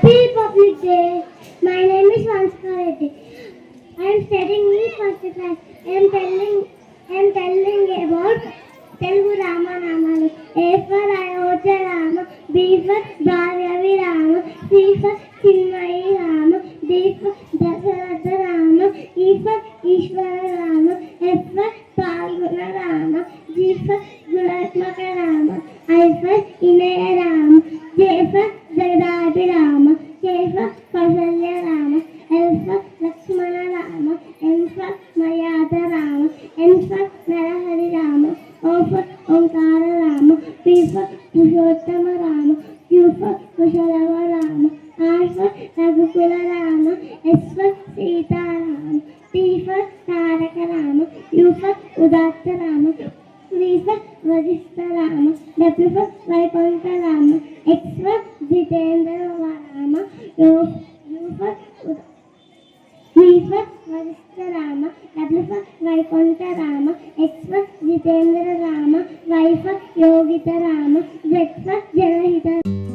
Happy Republic Day. My name is Vanshika Reddy. I am studying in first class. I am telling about Telugu Rama Namalu. A for Ayodhya Rama, B for Bhargavi Rama, C for Chinmayi Rama, D for Dasharatha Rama, E for Ishwara Rama, F for Palguna Rama, G for Gulatmaka Rama, I for Inaya Rama, J for Jagadabi Rama, K for Kausalya Rama, L for Lakshmana Rama, N for Mayada Rama, N for Narahari Rama, O for Omkara Rama, P for Pushottama Rama, Q for Kushalava Rama, R for Raghukula Rama, S for Sita Rama, T for Taraka Rama, U for Udatta Rama, V for Vajistha Rama, W for Vaikunta Rama, X for Jitendra Rama, U for V for Vajistha Rama, W for Vaikunta Rama, X for Jitendra Rama, Y for Yogita Rama, Z for Janahita.